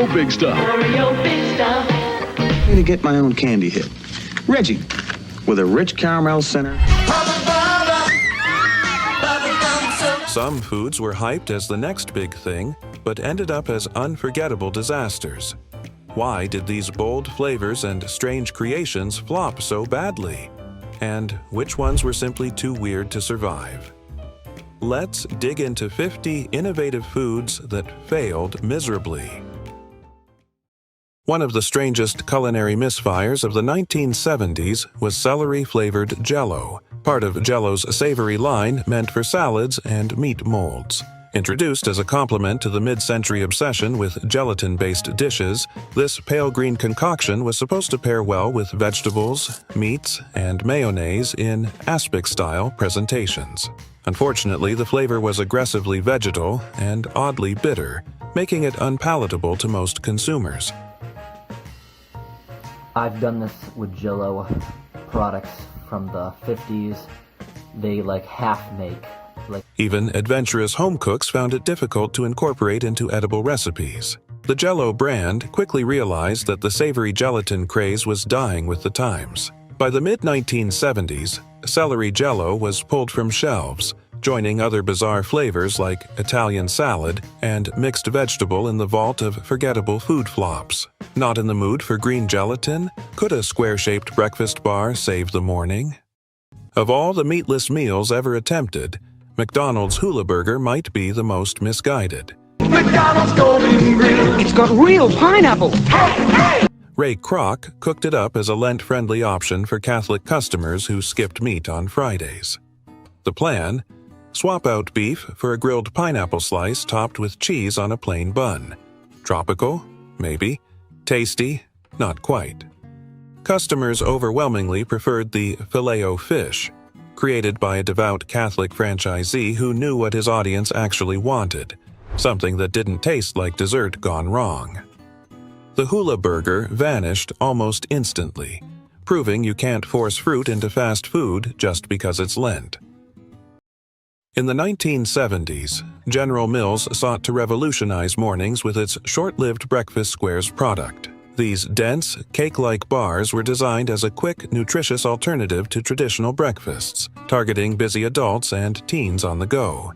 Oreo Big Stuff. Oreo Big Stuff. To get my own candy hit. Reggie, with a rich caramel center. Some foods were hyped as the next big thing, but ended up as unforgettable disasters. Why did these bold flavors and strange creations flop so badly? And which ones were simply too weird to survive? Let's dig into 50 innovative foods that failed miserably. One of the strangest culinary misfires of the 1970s was celery-flavored Jell-O, part of Jell-O's savory line meant for salads and meat molds. Introduced as a complement to the mid-century obsession with gelatin-based dishes, this pale green concoction was supposed to pair well with vegetables, meats, and mayonnaise in aspic-style presentations. Unfortunately, the flavor was aggressively vegetal and oddly bitter, making it unpalatable to most consumers. I've done this with Jell-O products from the 50s. They half-make. Even adventurous home cooks found it difficult to incorporate into edible recipes. The Jell-O brand quickly realized that the savory gelatin craze was dying with the times. By the mid-1970s, celery Jell-O was pulled from shelves, joining other bizarre flavors like Italian salad and mixed vegetable in the vault of forgettable food flops. Not in the mood for green gelatin? Could a square-shaped breakfast bar save the morning? Of all the meatless meals ever attempted, McDonald's Hula Burger might be the most misguided. McDonald's Golden Grill. It's got real pineapple. Ray Kroc cooked it up as a Lent-friendly option for Catholic customers who skipped meat on Fridays. The plan? Swap out beef for a grilled pineapple slice topped with cheese on a plain bun. Tropical? Maybe. Tasty? Not quite. Customers overwhelmingly preferred the Filet-O-Fish, created by a devout Catholic franchisee who knew what his audience actually wanted, something that didn't taste like dessert gone wrong. The Hula Burger vanished almost instantly, proving you can't force fruit into fast food just because it's Lent. In the 1970s, General Mills sought to revolutionize mornings with its short-lived Breakfast Squares product. These dense, cake-like bars were designed as a quick, nutritious alternative to traditional breakfasts, targeting busy adults and teens on the go.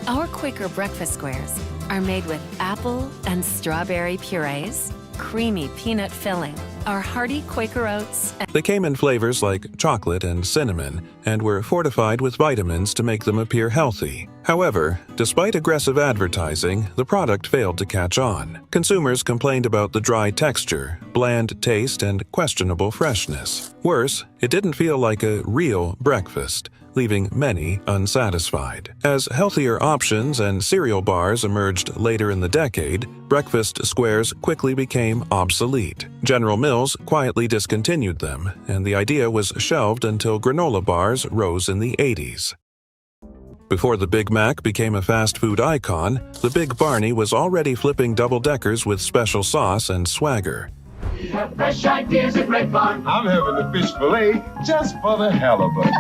Our Quaker Breakfast Squares are made with apple and strawberry purees, creamy peanut filling, our hearty Quaker oats. They came in flavors like chocolate and cinnamon and were fortified with vitamins to make them appear healthy. However, despite aggressive advertising, the product failed to catch on. Consumers complained about the dry texture, bland taste, and questionable freshness. Worse, it didn't feel like a real breakfast, leaving many unsatisfied. As healthier options and cereal bars emerged later in the decade, breakfast squares quickly became obsolete. General Mills quietly discontinued them, and the idea was shelved until granola bars rose in the 80s. Before the Big Mac became a fast food icon, the Big Barney was already flipping double-deckers with special sauce and swagger. We have fresh ideas at Red Barn. I'm having the fish fillet just for the hell of it.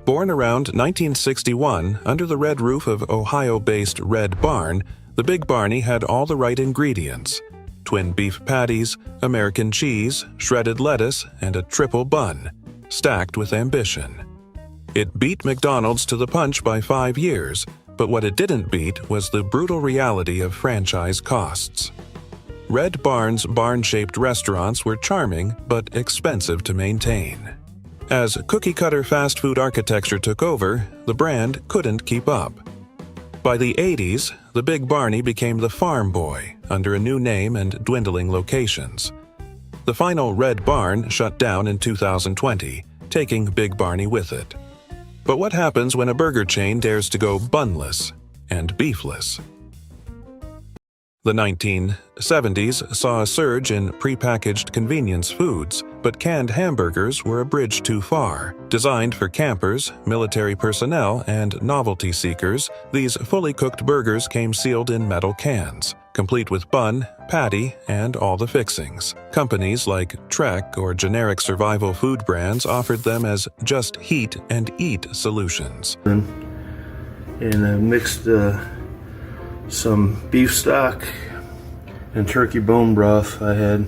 Born around 1961 under the red roof of Ohio-based Red Barn, the Big Barney had all the right ingredients: twin beef patties, American cheese, shredded lettuce, and a triple bun, stacked with ambition. It beat McDonald's to the punch by 5 years, but what it didn't beat was the brutal reality of franchise costs. Red Barn's barn-shaped restaurants were charming but expensive to maintain. As cookie-cutter fast food architecture took over, the brand couldn't keep up. By the 80s, the Big Barney became the Farm Boy under a new name and dwindling locations. The final Red Barn shut down in 2020, taking Big Barney with it. But what happens when a burger chain dares to go bunless and beefless? The 1970s saw a surge in prepackaged convenience foods, but canned hamburgers were a bridge too far. Designed for campers, military personnel, and novelty seekers, these fully cooked burgers came sealed in metal cans, complete with bun, patty, and all the fixings. Companies like Trek or generic survival food brands offered them as just heat and eat solutions. And I mixed some beef stock and turkey bone broth I had.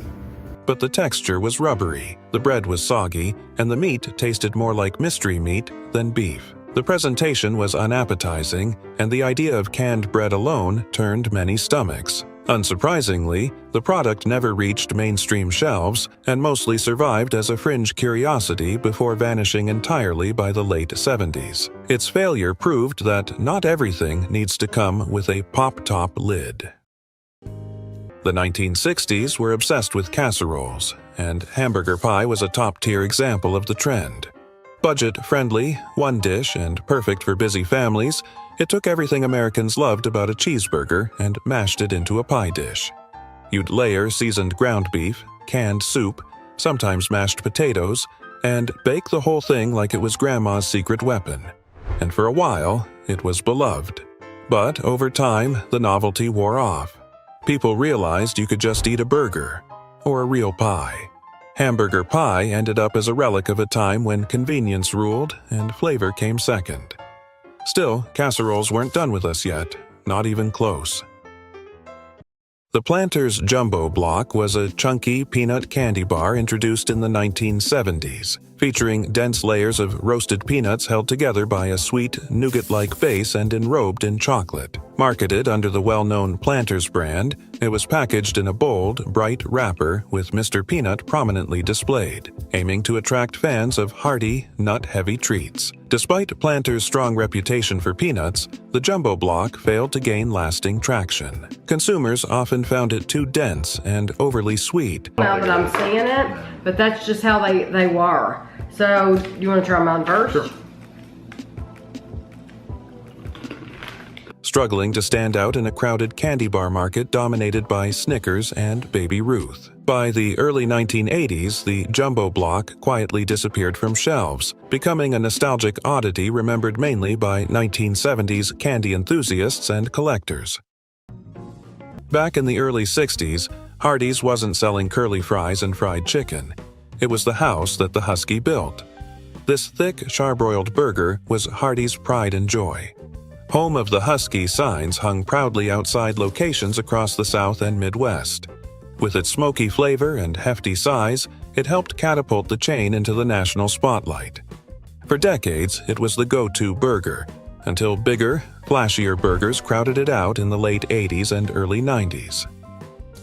But the texture was rubbery, the bread was soggy, and the meat tasted more like mystery meat than beef. The presentation was unappetizing, and the idea of canned bread alone turned many stomachs. Unsurprisingly, the product never reached mainstream shelves and mostly survived as a fringe curiosity before vanishing entirely by the late 70s. Its failure proved that not everything needs to come with a pop-top lid. The 1960s were obsessed with casseroles, and hamburger pie was a top-tier example of the trend. Budget-friendly, one dish, and perfect for busy families, it took everything Americans loved about a cheeseburger and mashed it into a pie dish. You'd layer seasoned ground beef, canned soup, sometimes mashed potatoes, and bake the whole thing like it was Grandma's secret weapon. And for a while, it was beloved. But over time, the novelty wore off. People realized you could just eat a burger, or a real pie. Hamburger pie ended up as a relic of a time when convenience ruled and flavor came second. Still, casseroles weren't done with us yet, not even close. The Planters Jumbo Block was a chunky peanut candy bar introduced in the 1970s, featuring dense layers of roasted peanuts held together by a sweet, nougat-like base and enrobed in chocolate. Marketed under the well-known Planters brand, it was packaged in a bold, bright wrapper with Mr. Peanut prominently displayed, aiming to attract fans of hearty, nut-heavy treats. Despite Planters' strong reputation for peanuts, the Jumbo Block failed to gain lasting traction. Consumers often found it too dense and overly sweet. Now that I'm seeing it, but that's just how they were. So, you want to try mine first? Sure. Struggling to stand out in a crowded candy bar market dominated by Snickers and Baby Ruth. By the early 1980s, the Jumbo Block quietly disappeared from shelves, becoming a nostalgic oddity remembered mainly by 1970s candy enthusiasts and collectors. Back in the early 60s, Hardee's wasn't selling curly fries and fried chicken. It was the house that the Husky built. This thick, charbroiled burger was Hardee's pride and joy. Home of the Husky signs hung proudly outside locations across the South and Midwest. With its smoky flavor and hefty size, it helped catapult the chain into the national spotlight. For decades, it was the go-to burger, until bigger, flashier burgers crowded it out in the late 80s and early 90s.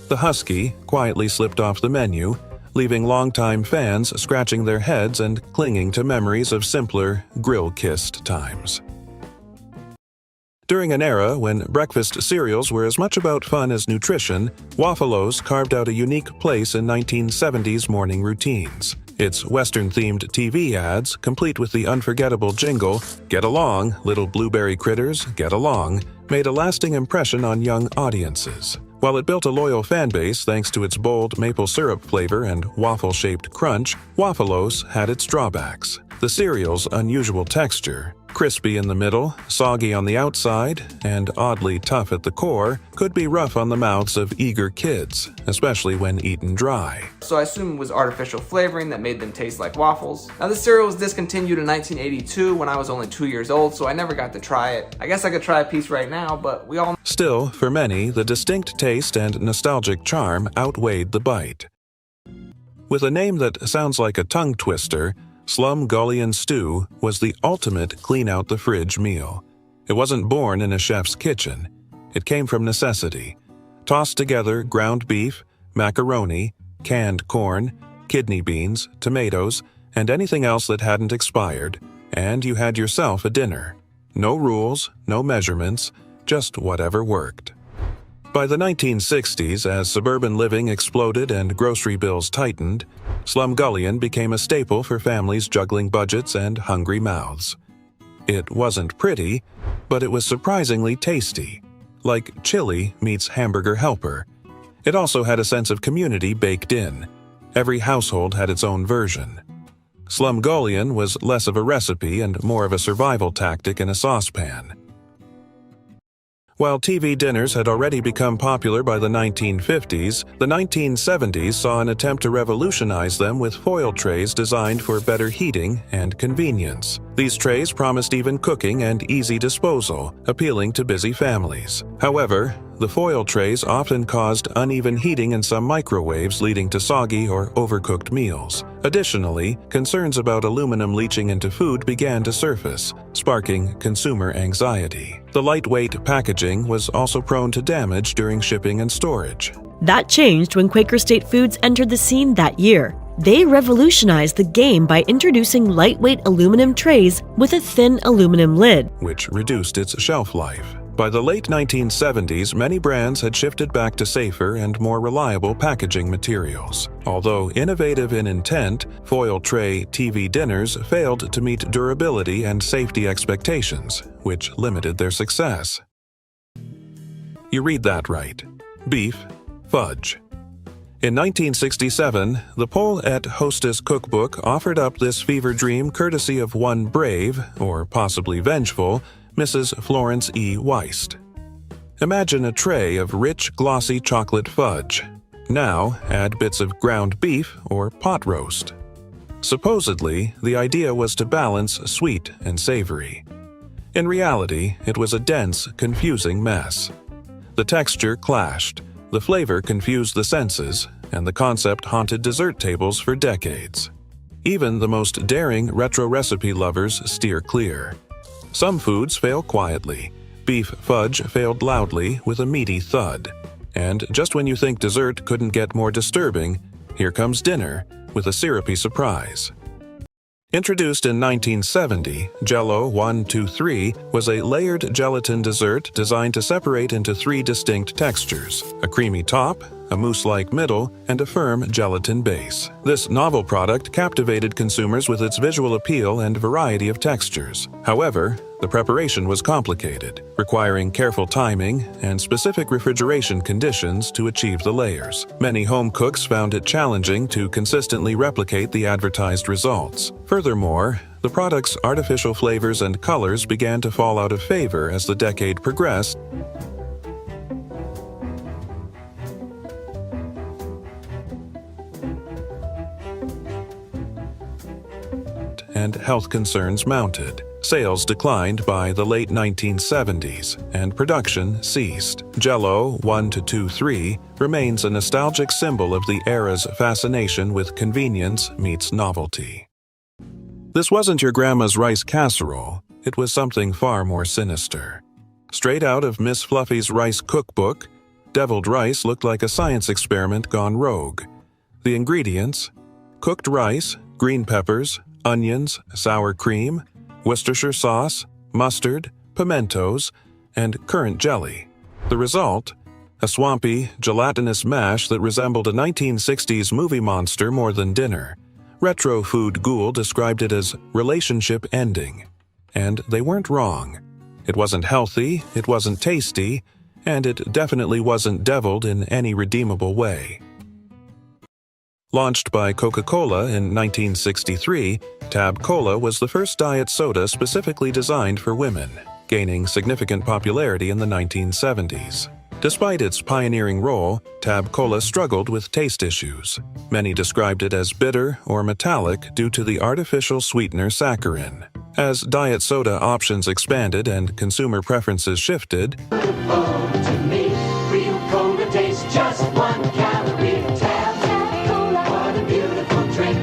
The Husky quietly slipped off the menu, leaving longtime fans scratching their heads and clinging to memories of simpler, grill-kissed times. During an era when breakfast cereals were as much about fun as nutrition, Waffle-O's carved out a unique place in 1970s morning routines. Its Western-themed TV ads, complete with the unforgettable jingle, "Get along, little blueberry critters, get along," made a lasting impression on young audiences. While it built a loyal fan base thanks to its bold maple syrup flavor and waffle-shaped crunch, Waffle-O's had its drawbacks. The cereal's unusual texture, crispy in the middle, soggy on the outside, and oddly tough at the core, could be rough on the mouths of eager kids, especially when eaten dry. So I assume it was artificial flavoring that made them taste like waffles. Now this cereal was discontinued in 1982 when I was only 2 years old, so I never got to try it. I guess I could try a piece right now, but we all... Still, for many, the distinct taste and nostalgic charm outweighed the bite. With a name that sounds like a tongue twister, Slumgullion Stew was the ultimate clean-out-the-fridge meal. It wasn't born in a chef's kitchen. It came from necessity. Toss together ground beef, macaroni, canned corn, kidney beans, tomatoes, and anything else that hadn't expired, and you had yourself a dinner. No rules, no measurements, just whatever worked. By the 1960s, as suburban living exploded and grocery bills tightened, Slumgullion became a staple for families juggling budgets and hungry mouths. It wasn't pretty, but it was surprisingly tasty, like chili meets hamburger helper. It also had a sense of community baked in. Every household had its own version. Slumgullion was less of a recipe and more of a survival tactic in a saucepan. While TV dinners had already become popular by the 1950s, the 1970s saw an attempt to revolutionize them with foil trays designed for better heating and convenience. These trays promised even cooking and easy disposal, appealing to busy families. However, the foil trays often caused uneven heating in some microwaves, leading to soggy or overcooked meals. Additionally, concerns about aluminum leaching into food began to surface, sparking consumer anxiety. The lightweight packaging was also prone to damage during shipping and storage. That changed when Quaker State Foods entered the scene that year. They revolutionized the game by introducing lightweight aluminum trays with a thin aluminum lid, which reduced its shelf life. By the late 1970s, many brands had shifted back to safer and more reliable packaging materials. Although innovative in intent, foil tray TV dinners failed to meet durability and safety expectations, which limited their success. You read that right. Beef, fudge. In 1967, the Poll et Hostess cookbook offered up this fever dream courtesy of one brave, or possibly vengeful, Mrs. Florence E. Weist. Imagine a tray of rich, glossy chocolate fudge. Now, add bits of ground beef or pot roast. Supposedly, the idea was to balance sweet and savory. In reality, it was a dense, confusing mess. The texture clashed, the flavor confused the senses, and the concept haunted dessert tables for decades. Even the most daring retro recipe lovers steer clear. Some foods fail quietly. Beef fudge failed loudly with a meaty thud. And just when you think dessert couldn't get more disturbing, here comes dinner with a syrupy surprise. Introduced in 1970, Jell-O 1-2-3 was a layered gelatin dessert designed to separate into three distinct textures: a creamy top, a mousse-like middle, and a firm gelatin base. This novel product captivated consumers with its visual appeal and variety of textures. However, the preparation was complicated, requiring careful timing and specific refrigeration conditions to achieve the layers. Many home cooks found it challenging to consistently replicate the advertised results. Furthermore, the product's artificial flavors and colors began to fall out of favor as the decade progressed, and health concerns mounted. Sales declined by the late 1970s, and production ceased. Jell-O 1-2-3 remains a nostalgic symbol of the era's fascination with convenience meets novelty. This wasn't your grandma's rice casserole. It was something far more sinister. Straight out of Miss Fluffy's rice cookbook, deviled rice looked like a science experiment gone rogue. The ingredients: cooked rice, green peppers, onions, sour cream, Worcestershire sauce, mustard, pimentos, and currant jelly. The result? A swampy, gelatinous mash that resembled a 1960s movie monster more than dinner. Retro food ghoul described it as relationship ending. And they weren't wrong. It wasn't healthy, it wasn't tasty, and it definitely wasn't deviled in any redeemable way. Launched by Coca-Cola in 1963, Tab Cola was the first diet soda specifically designed for women, gaining significant popularity in the 1970s. Despite its pioneering role, Tab Cola struggled with taste issues. Many described it as bitter or metallic due to the artificial sweetener saccharin. As diet soda options expanded and consumer preferences shifted, Oh, to me, real cola tastes just 1 calorie. Tab Cola, what a beautiful drink.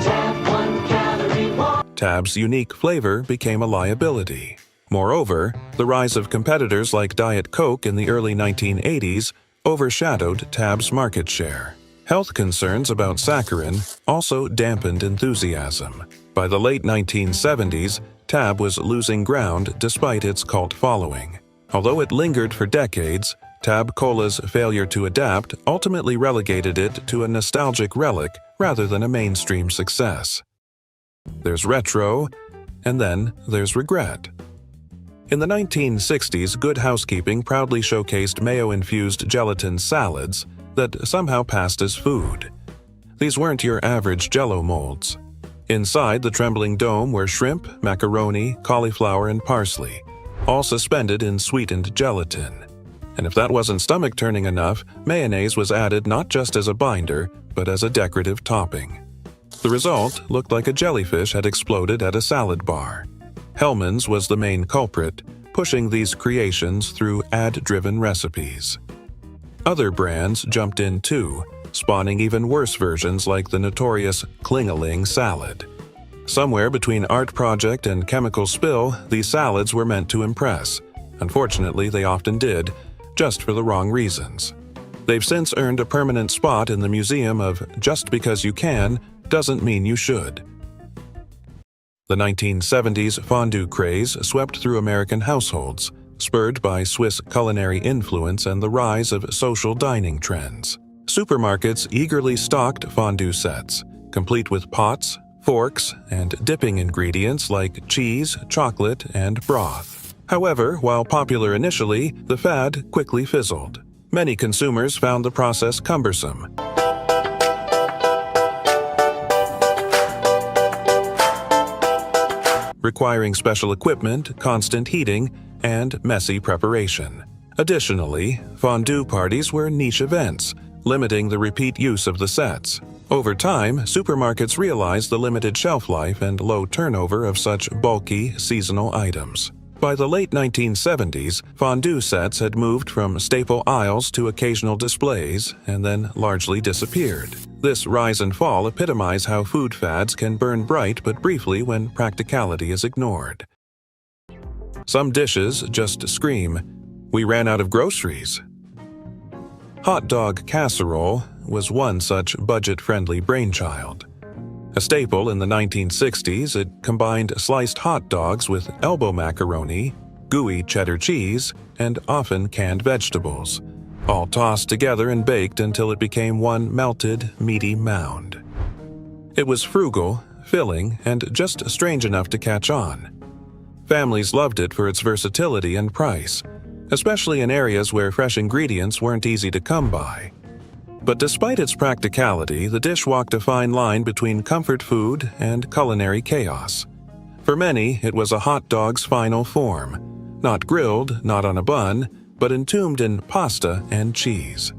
Tab 1 calorie more. Tab's unique flavor became a liability. Moreover, the rise of competitors like Diet Coke in the early 1980s overshadowed Tab's market share. Health concerns about saccharin also dampened enthusiasm. By the late 1970s, Tab was losing ground despite its cult following. Although it lingered for decades, Tab Cola's failure to adapt ultimately relegated it to a nostalgic relic rather than a mainstream success. There's retro, and then there's regret. In the 1960s, Good Housekeeping proudly showcased mayo-infused gelatin salads that somehow passed as food. These weren't your average Jell-O molds. Inside the trembling dome were shrimp, macaroni, cauliflower, and parsley, all suspended in sweetened gelatin. And if that wasn't stomach-turning enough, mayonnaise was added not just as a binder, but as a decorative topping. The result looked like a jellyfish had exploded at a salad bar. Hellmann's was the main culprit, pushing these creations through ad-driven recipes. Other brands jumped in too, spawning even worse versions like the notorious Klingeling salad. Somewhere between art project and chemical spill, these salads were meant to impress. Unfortunately, they often did, just for the wrong reasons. They've since earned a permanent spot in the museum of just because you can doesn't mean you should. The 1970s fondue craze swept through American households, spurred by Swiss culinary influence and the rise of social dining trends. Supermarkets eagerly stocked fondue sets, complete with pots, forks, and dipping ingredients like cheese, chocolate, and broth. However, while popular initially, the fad quickly fizzled. Many consumers found the process cumbersome. Requiring special equipment, constant heating, and messy preparation. Additionally, fondue parties were niche events, limiting the repeat use of the sets. Over time, supermarkets realized the limited shelf life and low turnover of such bulky, seasonal items. By the late 1970s, fondue sets had moved from staple aisles to occasional displays and then largely disappeared. This rise and fall epitomize how food fads can burn bright but briefly when practicality is ignored. Some dishes just scream, "We ran out of groceries." Hot dog casserole was one such budget-friendly brainchild. A staple in the 1960s, it combined sliced hot dogs with elbow macaroni, gooey cheddar cheese, and often canned vegetables, all tossed together and baked until it became one melted, meaty mound. It was frugal, filling, and just strange enough to catch on. Families loved it for its versatility and price, especially in areas where fresh ingredients weren't easy to come by. But despite its practicality, the dish walked a fine line between comfort food and culinary chaos. For many, it was a hot dog's final form, not grilled, not on a bun, but entombed in pasta and cheese.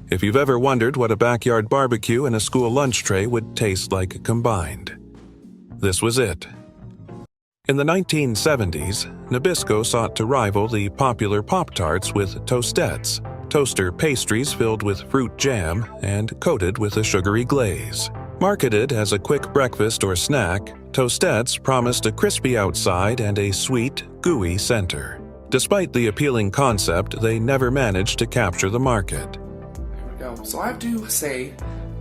If you've ever wondered what a backyard barbecue and a school lunch tray would taste like combined, this was it. In the 1970s, Nabisco sought to rival the popular Pop-Tarts with Toastettes, toaster pastries filled with fruit jam and coated with a sugary glaze. Marketed as a quick breakfast or snack, Toastettes promised a crispy outside and a sweet, gooey center. Despite the appealing concept, they never managed to capture the market. There we go. So I have to say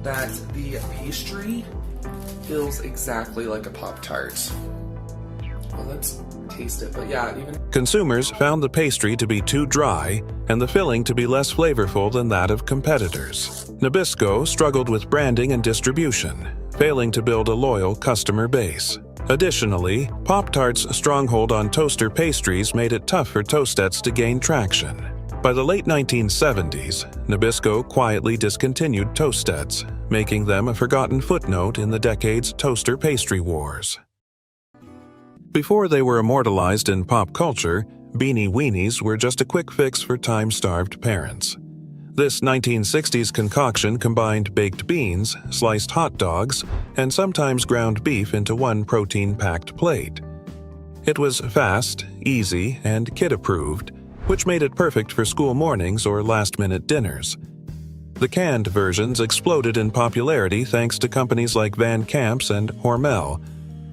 that the pastry feels exactly like a Pop-Tart. Well, let's taste it, but yeah, even... Consumers found the pastry to be too dry and the filling to be less flavorful than that of competitors. Nabisco struggled with branding and distribution, failing to build a loyal customer base. Additionally, Pop-Tart's stronghold on toaster pastries made it tough for Toastettes to gain traction. By the late 1970s, Nabisco quietly discontinued Toastettes, making them a forgotten footnote in the decade's toaster pastry wars. Before they were immortalized in pop culture, Beanie Weenies were just a quick fix for time-starved parents. This 1960s concoction combined baked beans, sliced hot dogs, and sometimes ground beef into one protein-packed plate. It was fast, easy, and kid-approved, which made it perfect for school mornings or last-minute dinners. The canned versions exploded in popularity thanks to companies like Van Camp's and Hormel,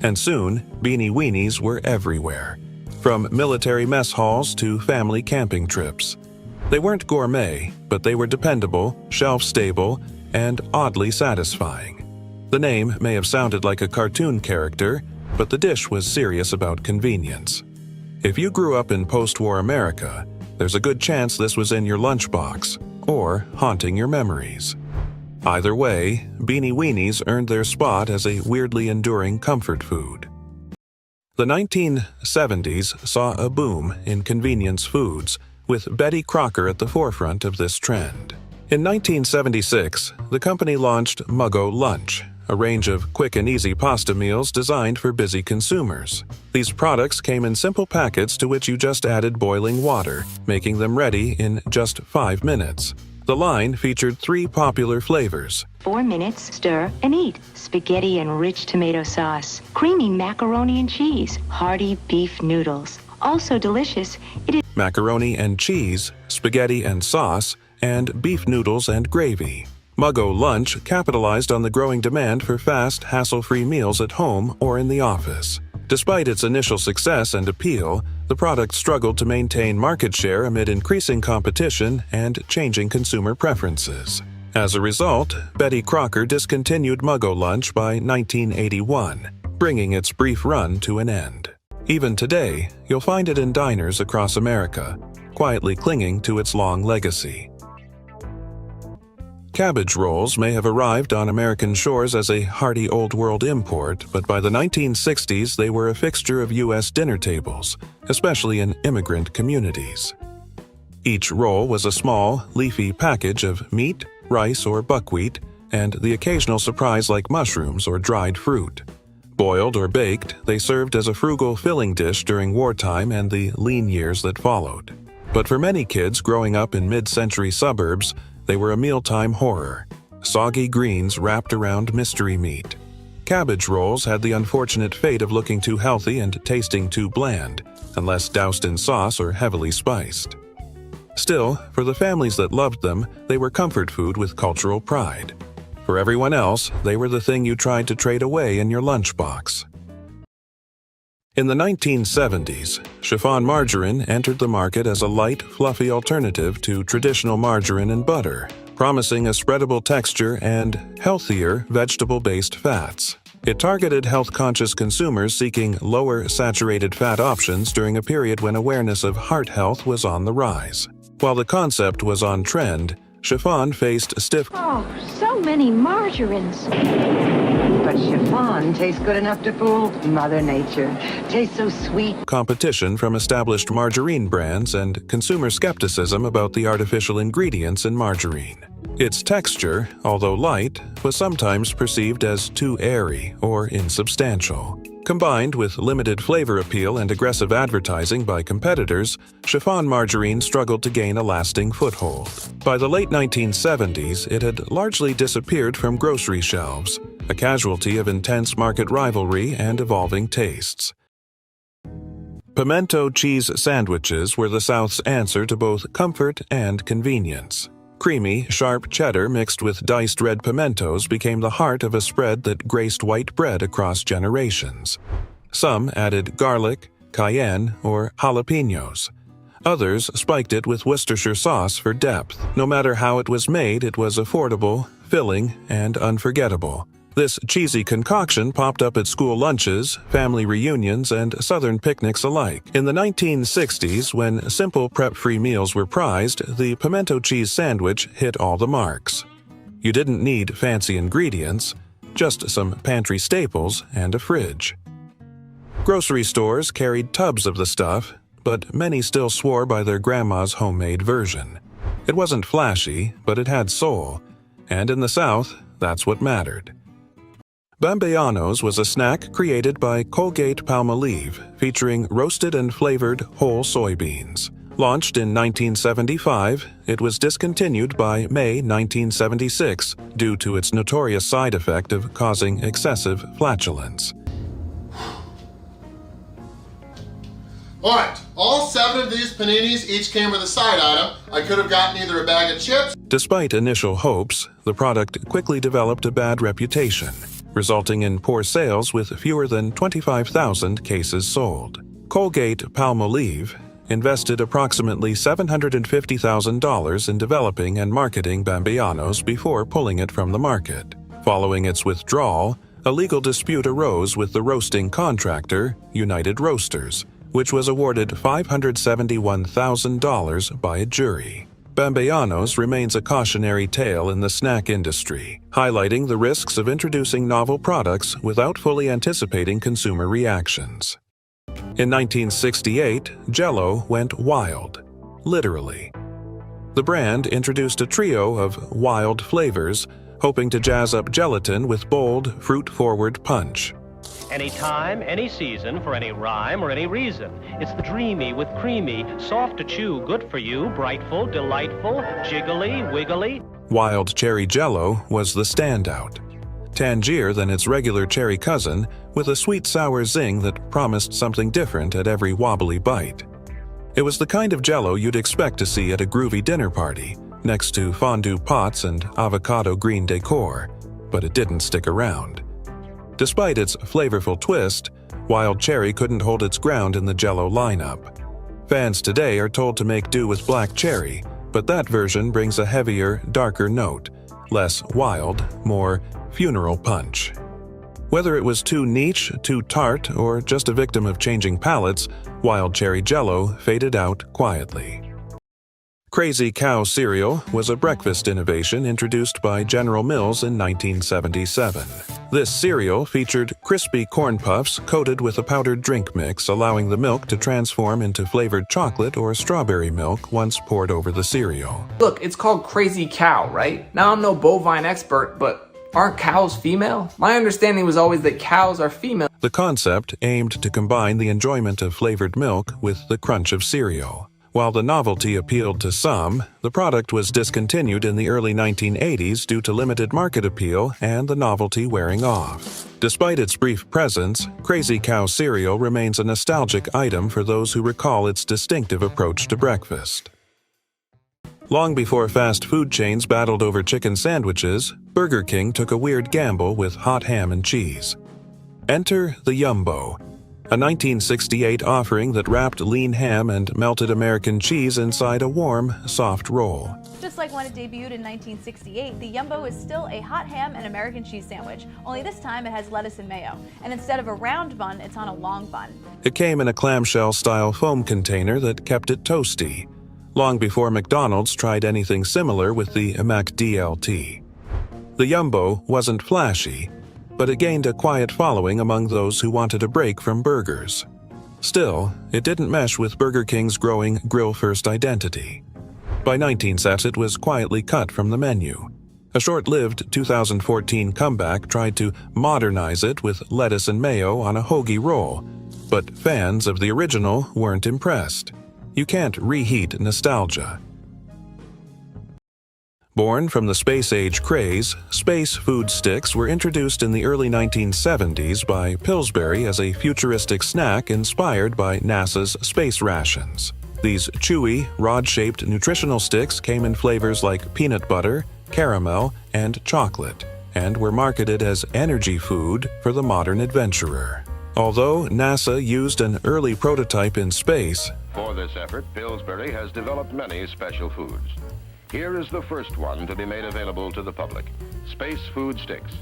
and soon, Beanie Weenies were everywhere, from military mess halls to family camping trips. They weren't gourmet, but they were dependable, shelf-stable, and oddly satisfying. The name may have sounded like a cartoon character, but the dish was serious about convenience. If you grew up in post-war America, there's a good chance this was in your lunchbox, or haunting your memories. Either way, Beanie Weenies earned their spot as a weirdly enduring comfort food. The 1970s saw a boom in convenience foods, with Betty Crocker at the forefront of this trend. In 1976, the company launched Muggo Lunch, a range of quick and easy pasta meals designed for busy consumers. These products came in simple packets to which you just added boiling water, making them ready in just 5 minutes. The line featured 3 popular flavors: 4 minutes, stir, and eat. Spaghetti and rich tomato sauce. Creamy macaroni and cheese. Hearty beef noodles. Also delicious, it is macaroni and cheese, spaghetti and sauce, and beef noodles and gravy. Muggo Lunch capitalized on the growing demand for fast, hassle-free meals at home or in the office. Despite its initial success and appeal, the product struggled to maintain market share amid increasing competition and changing consumer preferences. As a result, Betty Crocker discontinued Muggo Lunch by 1981, bringing its brief run to an end. Even today, you'll find it in diners across America, quietly clinging to its long legacy. Cabbage rolls may have arrived on American shores as a hearty Old World import, but by the 1960s they were a fixture of U.S. dinner tables, especially in immigrant communities. Each roll was a small, leafy package of meat, rice, or buckwheat, and the occasional surprise like mushrooms or dried fruit. Boiled or baked, they served as a frugal filling dish during wartime and the lean years that followed. But for many kids growing up in mid-century suburbs, they were a mealtime horror, soggy greens wrapped around mystery meat. Cabbage rolls had the unfortunate fate of looking too healthy and tasting too bland, unless doused in sauce or heavily spiced. Still, for the families that loved them, they were comfort food with cultural pride. For everyone else, they were the thing you tried to trade away in your lunchbox. In the 1970s, chiffon margarine entered the market as a light, fluffy alternative to traditional margarine and butter, promising a spreadable texture and healthier, vegetable-based fats. It targeted health-conscious consumers seeking lower saturated fat options during a period when awareness of heart health was on the rise. While the concept was on trend, chiffon faced stiff so many margarines. But chiffon tastes good enough to fool Mother Nature. Tastes so sweet. competition from established margarine brands and consumer skepticism about the artificial ingredients in margarine. Its texture, although light, was sometimes perceived as too airy or insubstantial. Combined with limited flavor appeal and aggressive advertising by competitors, chiffon margarine struggled to gain a lasting foothold. By the late 1970s, it had largely disappeared from grocery shelves, a casualty of intense market rivalry and evolving tastes. Pimento cheese sandwiches were the South's answer to both comfort and convenience. Creamy, sharp cheddar mixed with diced red pimentos became the heart of a spread that graced white bread across generations. Some added garlic, cayenne, or jalapenos. Others spiked it with Worcestershire sauce for depth. No matter how it was made, it was affordable, filling, and unforgettable. This cheesy concoction popped up at school lunches, family reunions, and Southern picnics alike. In the 1960s, when simple prep-free meals were prized, the pimento cheese sandwich hit all the marks. You didn't need fancy ingredients, just some pantry staples and a fridge. Grocery stores carried tubs of the stuff, but many still swore by their grandma's homemade version. It wasn't flashy, but it had soul, and in the South, that's what mattered. Bambeanos was a snack created by Colgate-Palmolive, featuring roasted and flavored whole soybeans. Launched in 1975, it was discontinued by May 1976 due to its notorious side effect of causing excessive flatulence. Alright, all 7 of these paninis each came with a side item. I could have gotten either a bag of chips. Despite initial hopes, the product quickly developed a bad reputation, resulting in poor sales with fewer than 25,000 cases sold. Colgate-Palmolive invested approximately $750,000 in developing and marketing Bambeanos before pulling it from the market. Following its withdrawal, a legal dispute arose with the roasting contractor, United Roasters, which was awarded $571,000 by a jury. Bambeanos remains a cautionary tale in the snack industry, highlighting the risks of introducing novel products without fully anticipating consumer reactions. In 1968, Jell-O went wild, literally. The brand introduced a trio of wild flavors, hoping to jazz up gelatin with bold, fruit-forward punch. Anytime, any season, for any rhyme or any reason. It's the dreamy with creamy, soft to chew, good for you, brightful, delightful, jiggly, wiggly. Wild Cherry Jell-O was the standout. Tangier than its regular cherry cousin, with a sweet sour zing that promised something different at every wobbly bite. It was the kind of Jell-O you'd expect to see at a groovy dinner party, next to fondue pots and avocado green decor, but it didn't stick around. Despite its flavorful twist, Wild Cherry couldn't hold its ground in the Jell-O lineup. Fans today are told to make do with Black Cherry, but that version brings a heavier, darker note, less wild, more funeral punch. Whether it was too niche, too tart, or just a victim of changing palates, Wild Cherry Jell-O faded out quietly. Crazy Cow cereal was a breakfast innovation introduced by General Mills in 1977. This cereal featured crispy corn puffs coated with a powdered drink mix, allowing the milk to transform into flavored chocolate or strawberry milk once poured over the cereal. Look, it's called Crazy Cow, right? Now I'm no bovine expert, but aren't cows female? My understanding was always that cows are female. The concept aimed to combine the enjoyment of flavored milk with the crunch of cereal. While the novelty appealed to some, the product was discontinued in the early 1980s due to limited market appeal and the novelty wearing off. Despite its brief presence, Crazy Cow cereal remains a nostalgic item for those who recall its distinctive approach to breakfast. Long before fast food chains battled over chicken sandwiches, Burger King took a weird gamble with hot ham and cheese. Enter the Yumbo, a 1968 offering that wrapped lean ham and melted American cheese inside a warm, soft roll. Just like when it debuted in 1968, the Yumbo is still a hot ham and American cheese sandwich, only this time it has lettuce and mayo. And instead of a round bun, it's on a long bun. It came in a clamshell-style foam container that kept it toasty, long before McDonald's tried anything similar with the McDLT. The Yumbo wasn't flashy, but it gained a quiet following among those who wanted a break from burgers. Still, it didn't mesh with Burger King's growing grill-first identity. By 1970s, it was quietly cut from the menu. A short-lived 2014 comeback tried to modernize it with lettuce and mayo on a hoagie roll, but fans of the original weren't impressed. You can't reheat nostalgia. Born from the space-age craze, space food sticks were introduced in the early 1970s by Pillsbury as a futuristic snack inspired by NASA's space rations. These chewy, rod-shaped nutritional sticks came in flavors like peanut butter, caramel, and chocolate, and were marketed as energy food for the modern adventurer. Although NASA used an early prototype in space, for this effort, Pillsbury has developed many special foods. Here is the first one to be made available to the public: Space Food Sticks.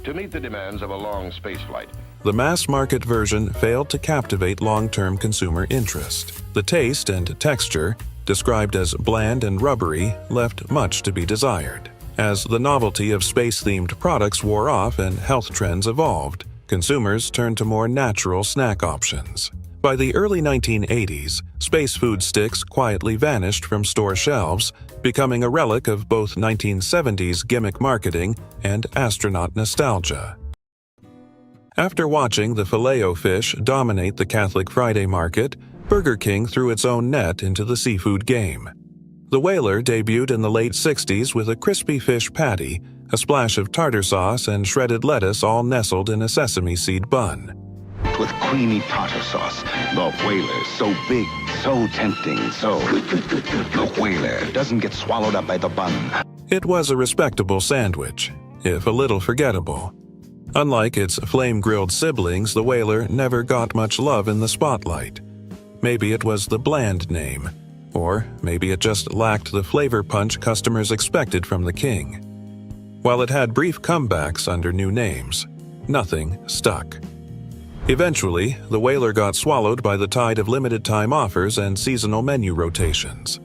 To meet the demands of a long space flight, the mass-market version failed to captivate long-term consumer interest. The taste and texture, described as bland and rubbery, left much to be desired. As the novelty of space-themed products wore off and health trends evolved, consumers turned to more natural snack options. By the early 1980s, space food sticks quietly vanished from store shelves, becoming a relic of both 1970s gimmick marketing and astronaut nostalgia. After watching the Filet-O-Fish dominate the Catholic Friday market, Burger King threw its own net into the seafood game. The Whaler debuted in the late 60s with a crispy fish patty, a splash of tartar sauce, and shredded lettuce all nestled in a sesame seed bun. With creamy tartar sauce, the Whaler, so big, so tempting, so... The Whaler doesn't get swallowed up by the bun. It was a respectable sandwich, if a little forgettable. Unlike its flame-grilled siblings, the Whaler never got much love in the spotlight. Maybe it was the bland name, or maybe it just lacked the flavor punch customers expected from the King. While it had brief comebacks under new names, nothing stuck. Eventually, the Whaler got swallowed by the tide of limited-time offers and seasonal menu rotations.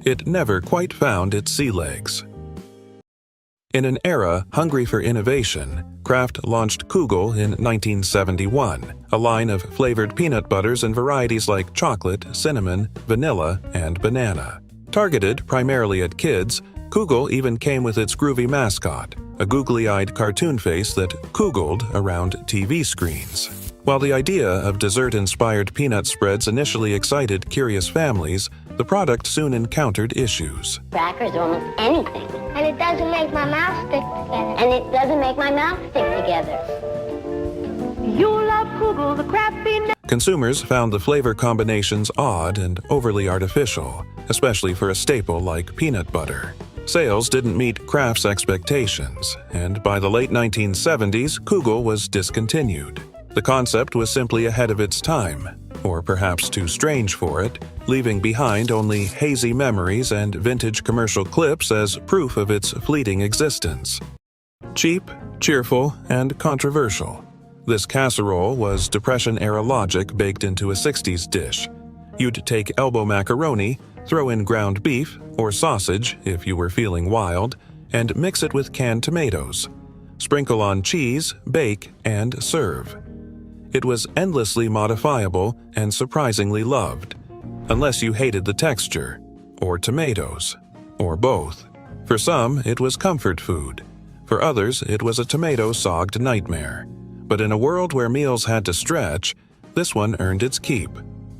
It never quite found its sea legs. In an era hungry for innovation, Kraft launched Kugel in 1971, a line of flavored peanut butters in varieties like chocolate, cinnamon, vanilla, and banana. Targeted primarily at kids, Kugel even came with its groovy mascot, a googly-eyed cartoon face that Googled around TV screens. While the idea of dessert-inspired peanut spreads initially excited curious families, the product soon encountered issues. Crackers or almost anything. And it doesn't make my mouth stick together. And it doesn't make my mouth stick together. You love Kugel, the crappy... Consumers found the flavor combinations odd and overly artificial, especially for a staple like peanut butter. Sales didn't meet Kraft's expectations, and by the late 1970s, Kugel was discontinued. The concept was simply ahead of its time, or perhaps too strange for it, leaving behind only hazy memories and vintage commercial clips as proof of its fleeting existence. Cheap, cheerful, and controversial. This casserole was Depression-era logic baked into a 60s dish. You'd take elbow macaroni, throw in ground beef or sausage if you were feeling wild, and mix it with canned tomatoes. Sprinkle on cheese, bake, and serve. It was endlessly modifiable and surprisingly loved, unless you hated the texture, or tomatoes, or both. For some, it was comfort food. For others, it was a tomato-sogged nightmare. But in a world where meals had to stretch, this one earned its keep,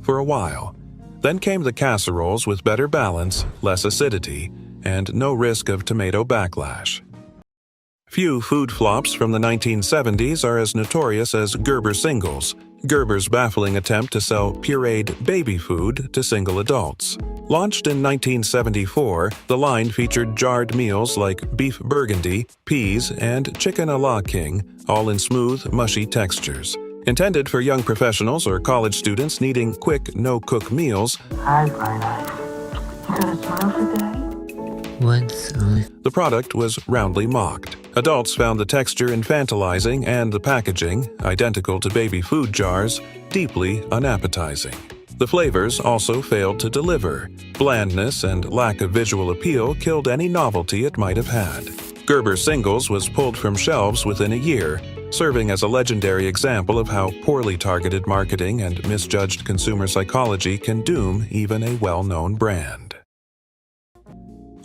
for a while. Then came the casseroles with better balance, less acidity, and no risk of tomato backlash. Few food flops from the 1970s are as notorious as Gerber singles, Gerber's baffling attempt to sell pureed baby food to single adults. Launched in 1974, the line featured jarred meals like beef burgundy, peas, and chicken a la king, all in smooth, mushy textures. Intended for young professionals or college students needing quick, no-cook meals, Hi, Brian. You got a smile for Daddy? the product was roundly mocked. Adults found the texture infantilizing and the packaging, identical to baby food jars, deeply unappetizing. The flavors also failed to deliver. Blandness and lack of visual appeal killed any novelty it might have had. Gerber Singles was pulled from shelves within a year, serving as a legendary example of how poorly targeted marketing and misjudged consumer psychology can doom even a well-known brand.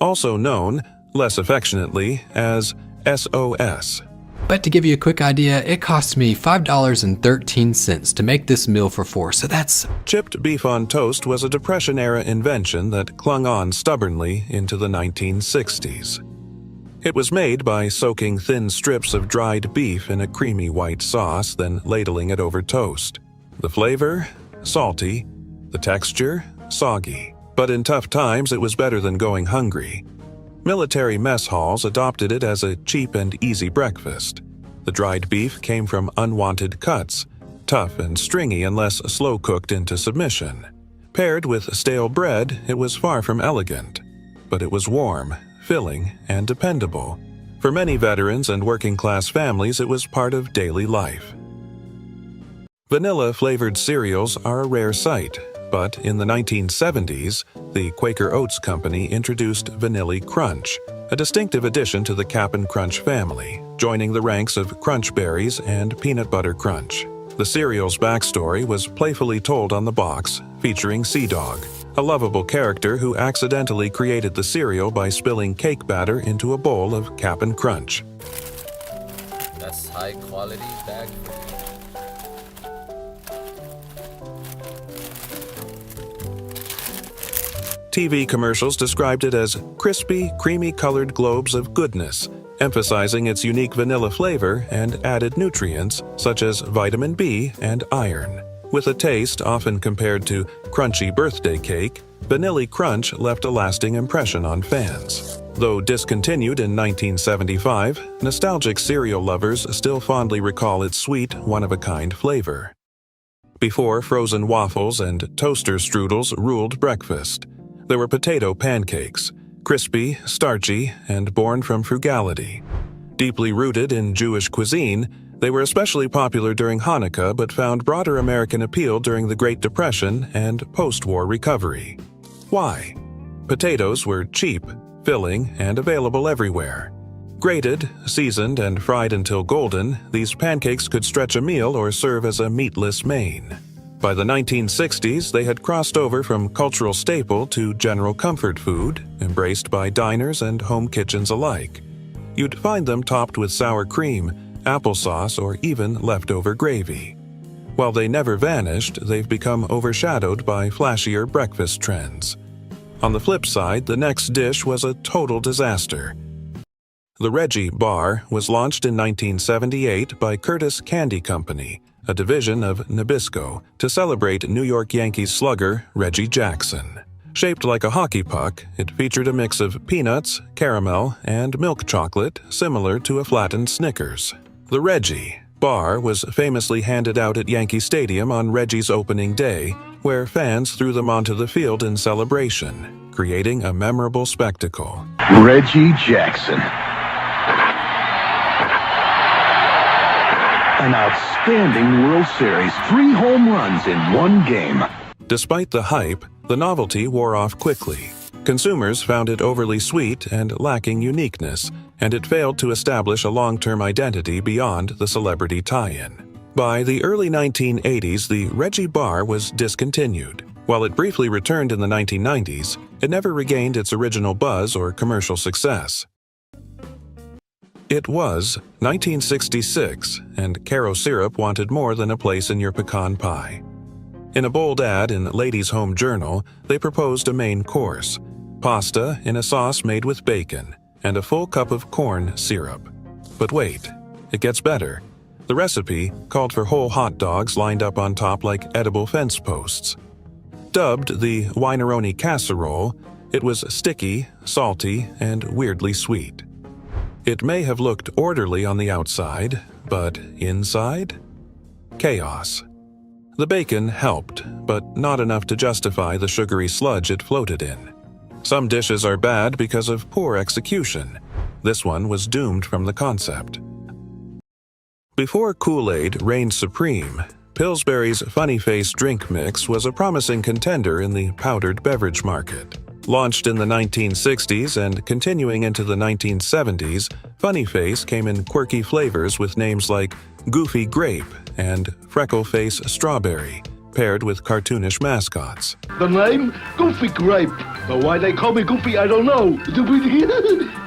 Also known, less affectionately, as SOS. But to give you a quick idea, it cost me $5.13 to make this meal for four, so that's... Chipped beef on toast was a Depression-era invention that clung on stubbornly into the 1960s. It was made by soaking thin strips of dried beef in a creamy white sauce, then ladling it over toast. The flavor? Salty. The texture? Soggy. But in tough times, it was better than going hungry. Military mess halls adopted it as a cheap and easy breakfast. The dried beef came from unwanted cuts, tough and stringy unless slow-cooked into submission. Paired with stale bread, it was far from elegant. But it was warm, filling, and dependable. For many veterans and working-class families, it was part of daily life. Vanilla-flavored cereals are a rare sight, but in the 1970s, the Quaker Oats Company introduced Vanilli Crunch, a distinctive addition to the Cap'n Crunch family, joining the ranks of Crunch Berries and Peanut Butter Crunch. The cereal's backstory was playfully told on the box, featuring Sea Dog, a lovable character who accidentally created the cereal by spilling cake batter into a bowl of Cap'n Crunch. That's high-quality bag. TV commercials described it as crispy, creamy-colored globes of goodness, emphasizing its unique vanilla flavor and added nutrients such as vitamin B and iron. With a taste often compared to crunchy birthday cake, Vanilli Crunch left a lasting impression on fans. Though discontinued in 1975, nostalgic cereal lovers still fondly recall its sweet, one-of-a-kind flavor. Before frozen waffles and toaster strudels ruled breakfast, there were potato pancakes, crispy, starchy, and born from frugality. Deeply rooted in Jewish cuisine, they were especially popular during Hanukkah but found broader American appeal during the Great Depression and post-war recovery. Why? Potatoes were cheap, filling, and available everywhere. Grated, seasoned, and fried until golden, these pancakes could stretch a meal or serve as a meatless main. By the 1960s, they had crossed over from cultural staple to general comfort food, embraced by diners and home kitchens alike. You'd find them topped with sour cream, applesauce, or even leftover gravy. While they never vanished, they've become overshadowed by flashier breakfast trends. On the flip side, the next dish was a total disaster. The Reggie Bar was launched in 1978 by Curtis Candy Company, a division of Nabisco, to celebrate New York Yankees slugger Reggie Jackson. Shaped like a hockey puck, it featured a mix of peanuts, caramel, and milk chocolate, similar to a flattened Snickers. The Reggie Bar was famously handed out at Yankee Stadium on Reggie's opening day, where fans threw them onto the field in celebration, creating a memorable spectacle. Reggie Jackson. An outstanding World Series, 3 home runs in 1 game. Despite the hype, the novelty wore off quickly. Consumers found it overly sweet and lacking uniqueness, and it failed to establish a long-term identity beyond the celebrity tie-in. By the early 1980s, the Reggie Bar was discontinued. While it briefly returned in the 1990s, it never regained its original buzz or commercial success. It was 1966, and Caro Syrup wanted more than a place in your pecan pie. In a bold ad in Ladies' Home Journal, they proposed a main course: pasta in a sauce made with bacon, and a full cup of corn syrup. But wait, it gets better. The recipe called for whole hot dogs lined up on top like edible fence posts. Dubbed the Wineroni Casserole, it was sticky, salty, and weirdly sweet. It may have looked orderly on the outside, but inside? Chaos. The bacon helped, but not enough to justify the sugary sludge it floated in. Some dishes are bad because of poor execution. This one was doomed from the concept. Before Kool-Aid reigned supreme, Pillsbury's Funny Face drink mix was a promising contender in the powdered beverage market. Launched in the 1960s and continuing into the 1970s, Funny Face came in quirky flavors with names like Goofy Grape and Freckle Face Strawberry, paired with cartoonish mascots. The name? Goofy Grape. But why they call me Goofy, I don't know.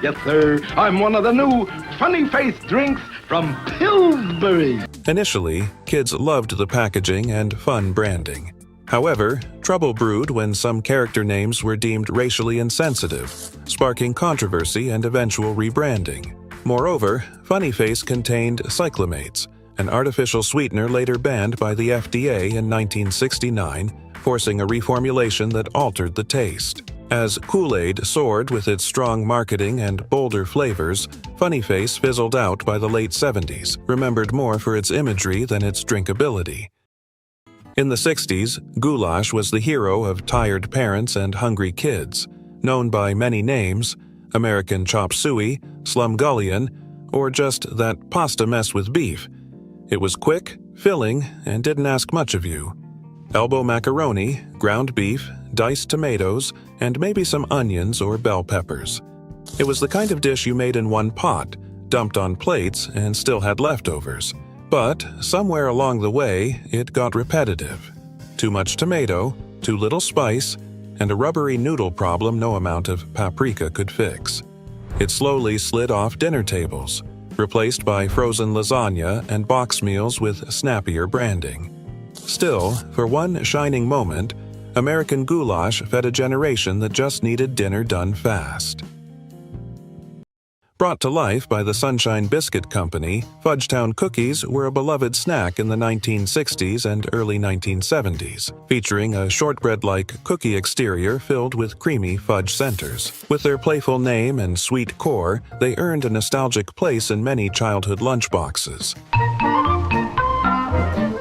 Yes, sir. I'm one of the new Funny Face drinks from Pillsbury. Initially, kids loved the packaging and fun branding. However, trouble brewed when some character names were deemed racially insensitive, sparking controversy and eventual rebranding. Moreover, Funny Face contained cyclamates, an artificial sweetener later banned by the FDA in 1969, forcing a reformulation that altered the taste. As Kool-Aid soared with its strong marketing and bolder flavors, Funny Face fizzled out by the late 70s, remembered more for its imagery than its drinkability. In the 60s, goulash was the hero of tired parents and hungry kids, known by many names: American chop suey, slumgullion, or just that pasta mess with beef. It was quick, filling, and didn't ask much of you. Elbow macaroni, ground beef, diced tomatoes, and maybe some onions or bell peppers. It was the kind of dish you made in one pot, dumped on plates, and still had leftovers. But somewhere along the way, it got repetitive. Too much tomato, too little spice, and a rubbery noodle problem no amount of paprika could fix. It slowly slid off dinner tables, replaced by frozen lasagna and box meals with snappier branding. Still, for one shining moment, American goulash fed a generation that just needed dinner done fast. Brought to life by the Sunshine Biscuit Company, Fudgetown cookies were a beloved snack in the 1960s and early 1970s, featuring a shortbread-like cookie exterior filled with creamy fudge centers. With their playful name and sweet core, they earned a nostalgic place in many childhood lunchboxes.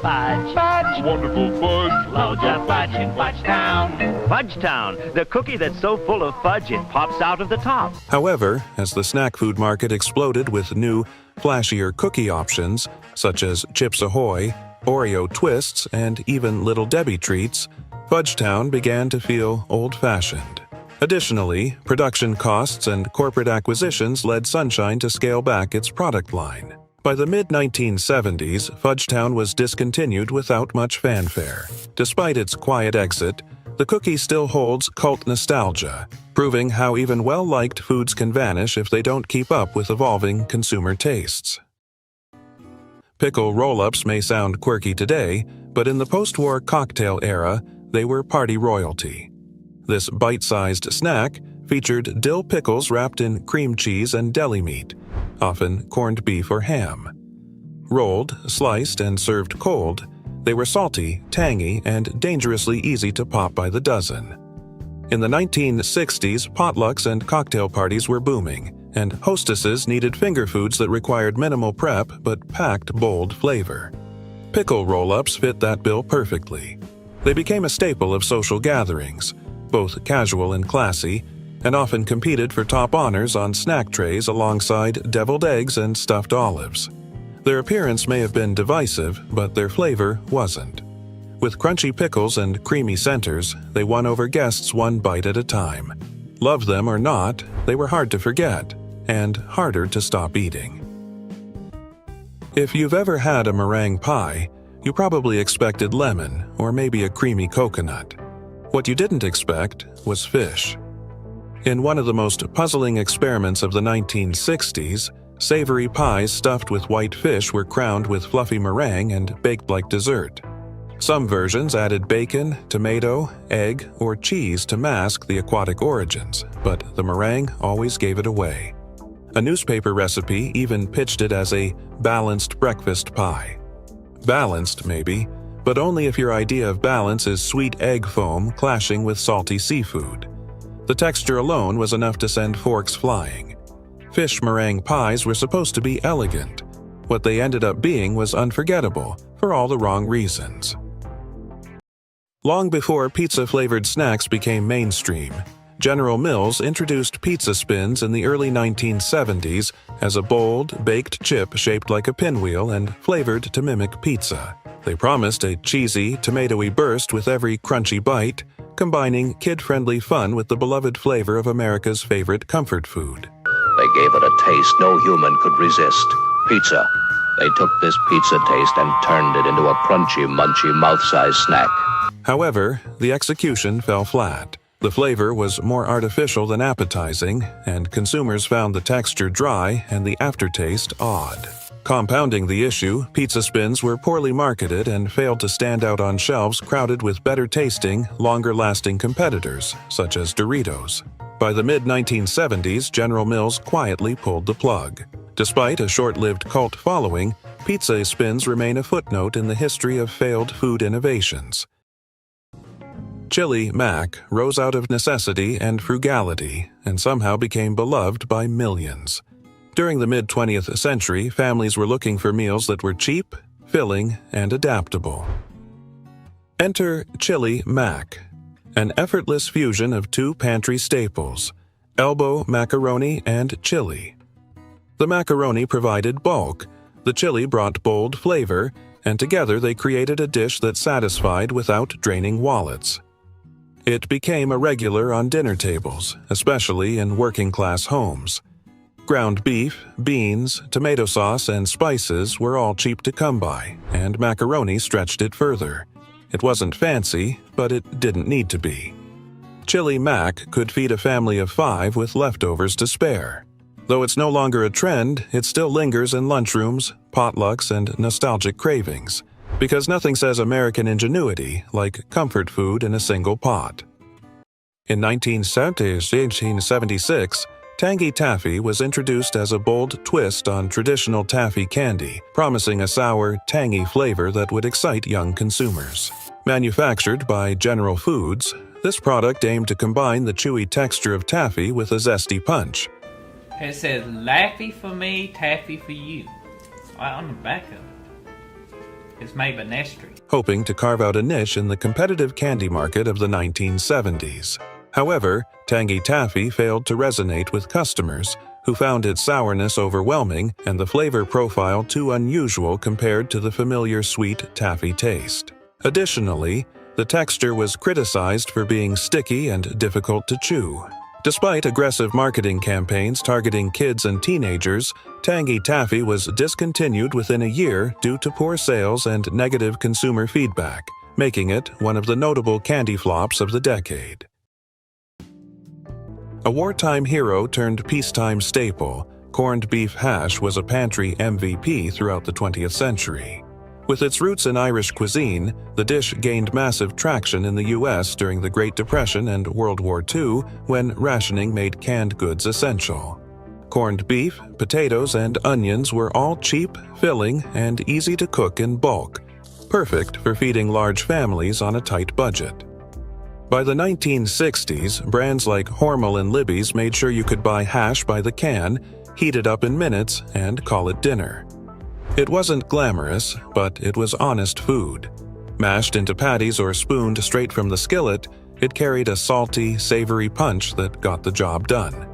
Fudge. Fudge. Wonderful fudge. Loads of fudge in Fudgetown. Fudgetown, the cookie that's so full of fudge it pops out of the top. However, as the snack food market exploded with new, flashier cookie options, such as Chips Ahoy, Oreo Twists, and even Little Debbie treats, Fudgetown began to feel old-fashioned. Additionally, production costs and corporate acquisitions led Sunshine to scale back its product line. By the mid-1970s, Fudgetown was discontinued without much fanfare. Despite its quiet exit, The cookie still holds cult nostalgia, proving how even well-liked foods can vanish if they don't keep up with evolving consumer tastes. Pickle roll-ups may sound quirky today, but in the post-war cocktail era, they were party royalty. This bite-sized snack featured dill pickles wrapped in cream cheese and deli meat, often corned beef or ham. Rolled, sliced, and served cold, they were salty, tangy, and dangerously easy to pop by the dozen. In the 1960s, potlucks and cocktail parties were booming, and hostesses needed finger foods that required minimal prep but packed bold flavor. Pickle roll-ups fit that bill perfectly. They became a staple of social gatherings, both casual and classy, and often competed for top honors on snack trays alongside deviled eggs and stuffed olives. Their appearance may have been divisive, but their flavor wasn't. With crunchy pickles and creamy centers, they won over guests one bite at a time. Love them or not, they were hard to forget, and harder to stop eating. If you've ever had a meringue pie, you probably expected lemon or maybe a creamy coconut. What you didn't expect was fish. In one of the most puzzling experiments of the 1960s, savory pies stuffed with white fish were crowned with fluffy meringue and baked like dessert. Some versions added bacon, tomato, egg, or cheese to mask the aquatic origins, but the meringue always gave it away. A newspaper recipe even pitched it as a balanced breakfast pie. Balanced, maybe, but only if your idea of balance is sweet egg foam clashing with salty seafood. The texture alone was enough to send forks flying. Fish meringue pies were supposed to be elegant. What they ended up being was unforgettable for all the wrong reasons. Long before pizza-flavored snacks became mainstream, General Mills introduced pizza spins in the early 1970s as a bold, baked chip shaped like a pinwheel and flavored to mimic pizza. They promised a cheesy, tomatoey burst with every crunchy bite, combining kid-friendly fun with the beloved flavor of America's favorite comfort food. They gave it a taste no human could resist. Pizza. They took this pizza taste and turned it into a crunchy, munchy, mouth-sized snack. However, the execution fell flat. The flavor was more artificial than appetizing, and consumers found the texture dry and the aftertaste odd. Compounding the issue, pizza spins were poorly marketed and failed to stand out on shelves crowded with better-tasting, longer-lasting competitors, such as Doritos. By the mid-1970s, General Mills quietly pulled the plug. Despite a short-lived cult following, pizza spins remain a footnote in the history of failed food innovations. Chili Mac rose out of necessity and frugality and somehow became beloved by millions. During the mid-20th century, families were looking for meals that were cheap, filling, and adaptable. Enter Chili Mac, an effortless fusion of two pantry staples, elbow macaroni and chili. The macaroni provided bulk, the chili brought bold flavor, and together they created a dish that satisfied without draining wallets. It became a regular on dinner tables, especially in working-class homes. Ground beef, beans, tomato sauce, and spices were all cheap to come by, and macaroni stretched it further. It wasn't fancy, but it didn't need to be. Chili Mac could feed a family of 5 with leftovers to spare. Though it's no longer a trend, it still lingers in lunchrooms, potlucks, and nostalgic cravings, because nothing says American ingenuity like comfort food in a single pot. In 1976, Tangy Taffy was introduced as a bold twist on traditional taffy candy, promising a sour, tangy flavor that would excite young consumers. Manufactured by General Foods, this product aimed to combine the chewy texture of taffy with a zesty punch. It says, Laffy for me, taffy for you. Right on the back of it. It's made by Nestle. Hoping to carve out a niche in the competitive candy market of the 1970s. However, Tangy Taffy failed to resonate with customers, who found its sourness overwhelming and the flavor profile too unusual compared to the familiar sweet taffy taste. Additionally, the texture was criticized for being sticky and difficult to chew. Despite aggressive marketing campaigns targeting kids and teenagers, Tangy Taffy was discontinued within a year due to poor sales and negative consumer feedback, making it one of the notable candy flops of the decade. A wartime hero turned peacetime staple, corned beef hash was a pantry MVP throughout the 20th century. With its roots in Irish cuisine, the dish gained massive traction in the U.S. during the Great Depression and World War II when rationing made canned goods essential. Corned beef, potatoes, and onions were all cheap, filling, and easy to cook in bulk, perfect for feeding large families on a tight budget. By the 1960s, brands like Hormel and Libby's made sure you could buy hash by the can, heat it up in minutes, and call it dinner. It wasn't glamorous, but it was honest food. Mashed into patties or spooned straight from the skillet, it carried a salty, savory punch that got the job done.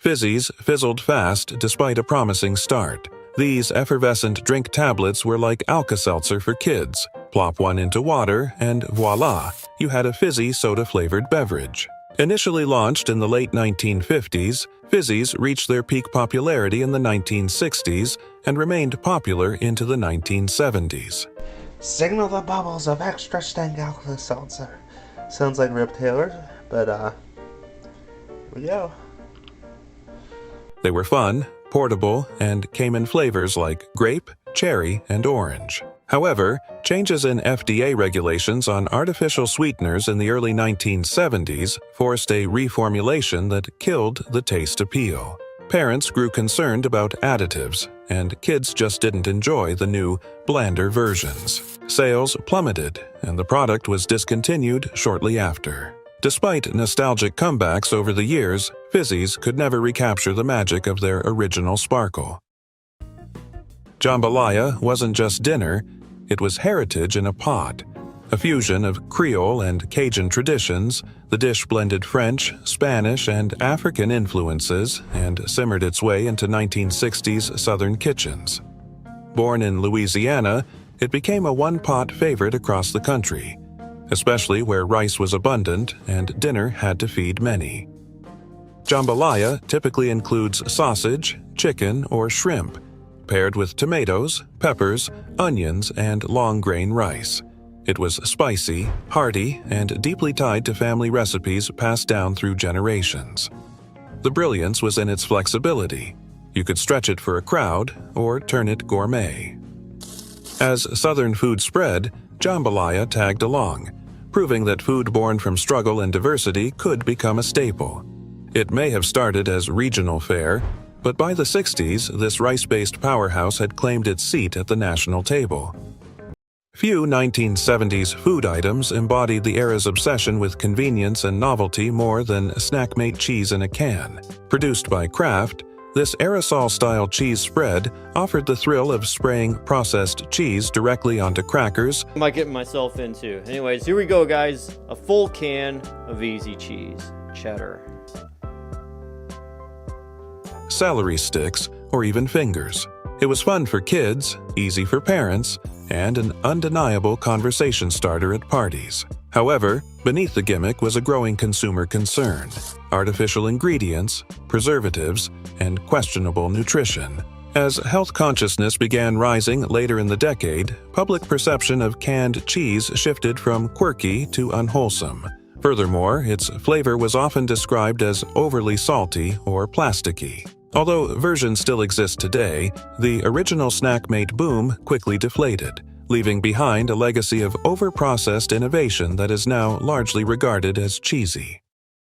Fizzies fizzled fast despite a promising start. These effervescent drink tablets were like Alka-Seltzer for kids. Plop one into water, and voila, you had a fizzy soda-flavored beverage. Initially launched in the late 1950s, Fizzies reached their peak popularity in the 1960s and remained popular into the 1970s. Signal the bubbles of extra stank Alka-Seltzer. Sounds like Rip Taylor, but here we go. They were fun, portable, and came in flavors like grape, cherry, and orange. However, changes in FDA regulations on artificial sweeteners in the early 1970s forced a reformulation that killed the taste appeal. Parents grew concerned about additives, and kids just didn't enjoy the new, blander versions. Sales plummeted, and the product was discontinued shortly after. Despite nostalgic comebacks over the years, Fizzies could never recapture the magic of their original sparkle. Jambalaya wasn't just dinner, it was heritage in a pot. A fusion of Creole and Cajun traditions, the dish blended French, Spanish, and African influences and simmered its way into 1960s Southern kitchens. Born in Louisiana, it became a one-pot favorite across the country, especially where rice was abundant and dinner had to feed many. Jambalaya typically includes sausage, chicken, or shrimp, paired with tomatoes, peppers, onions, and long-grain rice. It was spicy, hearty, and deeply tied to family recipes passed down through generations. The brilliance was in its flexibility. You could stretch it for a crowd or turn it gourmet. As Southern food spread, jambalaya tagged along, proving that food born from struggle and diversity could become a staple. It may have started as regional fare, but by the 60s, this rice-based powerhouse had claimed its seat at the national table. Few 1970s food items embodied the era's obsession with convenience and novelty more than Snackmate cheese in a can. Produced by Kraft, this aerosol-style cheese spread offered the thrill of spraying processed cheese directly onto crackers. What am I getting myself into? Anyways, here we go, guys. A full can of easy cheese, cheddar, celery sticks, or even fingers. It was fun for kids, easy for parents, and an undeniable conversation starter at parties. However, beneath the gimmick was a growing consumer concern: artificial ingredients, preservatives, and questionable nutrition. As health consciousness began rising later in the decade, public perception of canned cheese shifted from quirky to unwholesome. Furthermore, its flavor was often described as overly salty or plasticky. Although versions still exist today, the original Snackmate boom quickly deflated, leaving behind a legacy of over-processed innovation that is now largely regarded as cheesy.